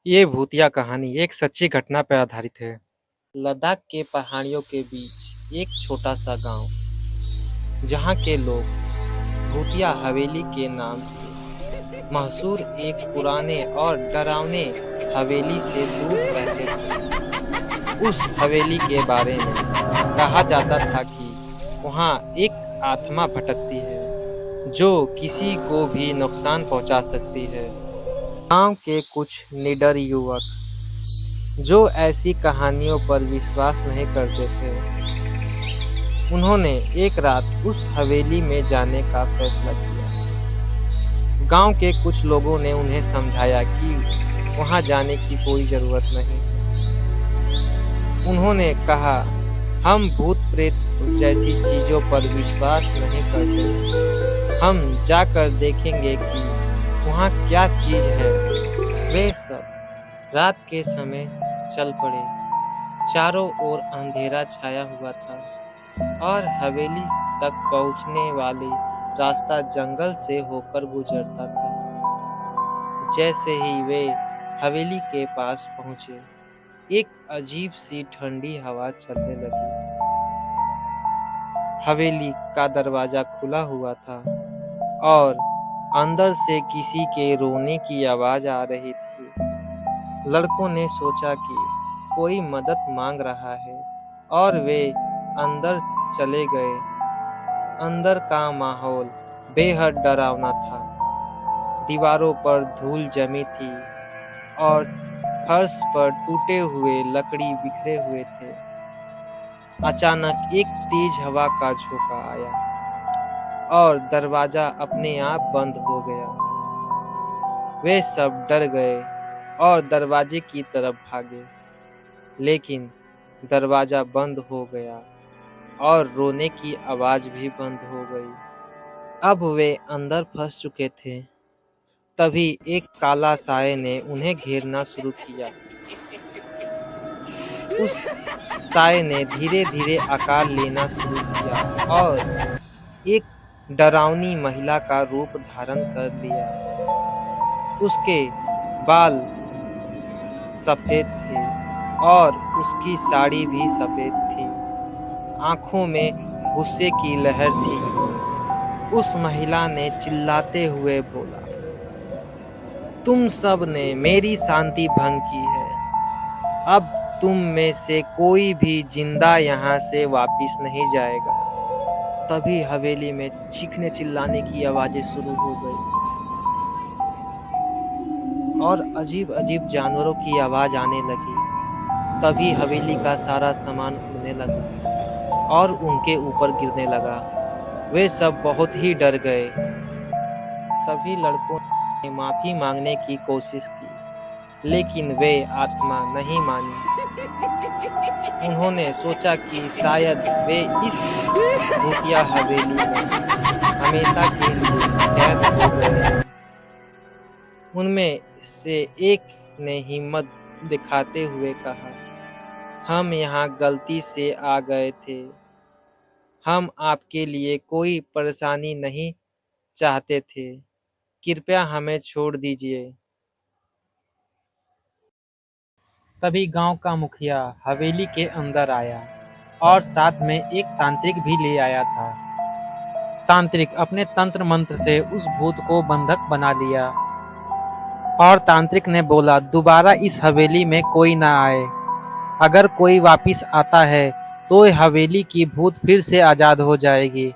ये भूतिया कहानी एक सच्ची घटना पर आधारित है। लद्दाख के पहाड़ियों के बीच एक छोटा सा गांव, जहां के लोग भूतिया हवेली के नाम से मशहूर एक पुराने और डरावने हवेली से दूर रहते थे। उस हवेली के बारे में कहा जाता था कि वहां एक आत्मा भटकती है जो किसी को भी नुकसान पहुंचा सकती है। गांव के कुछ निडर युवक जो ऐसी कहानियों पर विश्वास नहीं करते थे, उन्होंने एक रात उस हवेली में जाने का फैसला किया। गांव के कुछ लोगों ने उन्हें समझाया कि वहां जाने की कोई जरूरत नहीं। उन्होंने कहा, हम भूत प्रेत जैसी चीजों पर विश्वास नहीं करते, हम जाकर देखेंगे कि वहां क्या चीज है। वे सब रात के समय चल पड़े। चारों ओर अंधेरा छाया हुआ था और हवेली तक पहुंचने वाली रास्ता जंगल से होकर गुजरता था। जैसे ही वे हवेली के पास पहुंचे, एक अजीब सी ठंडी हवा चलने लगी। हवेली का दरवाजा खुला हुआ था और अंदर से किसी के रोने की आवाज आ रही थी। लड़कों ने सोचा कि कोई मदद मांग रहा है और वे अंदर चले गए। अंदर का माहौल बेहद डरावना था। दीवारों पर धूल जमी थी और फर्श पर टूटे हुए लकड़ी बिखरे हुए थे। अचानक एक तेज हवा का झोंका आया और दरवाजा अपने आप बंद हो गया। वे सब डर गए और दरवाजे की तरफ भागे, लेकिन दरवाजा बंद हो गया और रोने की आवाज भी बंद हो गई। अब वे अंदर फंस चुके थे। तभी एक काला साए ने उन्हें घेरना शुरू किया। उस साए ने धीरे धीरे आकार लेना शुरू किया और एक डरावनी महिला का रूप धारण कर लिया। उसके बाल सफेद थे और उसकी साड़ी भी सफेद थी। आंखों में गुस्से की लहर थी। उस महिला ने चिल्लाते हुए बोला, तुम सब ने मेरी शांति भंग की है। अब तुम में से कोई भी जिंदा यहाँ से वापिस नहीं जाएगा। तभी हवेली में चीखने चिल्लाने की आवाजें शुरू हो गई और अजीब अजीब जानवरों की आवाज आने लगी। तभी हवेली का सारा सामान उड़ने लगा और उनके ऊपर गिरने लगा। वे सब बहुत ही डर गए। सभी लड़कों ने माफी मांगने की कोशिश की, लेकिन वे आत्मा नहीं मानी। उन्होंने सोचा कि शायद वे इस भूतिया हवेली में हमेशा के लिए कैद हो गए हैं। उनमें से एक ने हिम्मत दिखाते हुए कहा, हम यहाँ गलती से आ गए थे। हम आपके लिए कोई परेशानी नहीं चाहते थे। कृपया हमें छोड़ दीजिए। तभी गांव का मुखिया हवेली के अंदर आया और साथ में एक तांत्रिक भी ले आया था। तांत्रिक अपने तंत्र मंत्र से उस भूत को बंधक बना लिया और तांत्रिक ने बोला, दोबारा इस हवेली में कोई ना आए। अगर कोई वापिस आता है तो हवेली की भूत फिर से आजाद हो जाएगी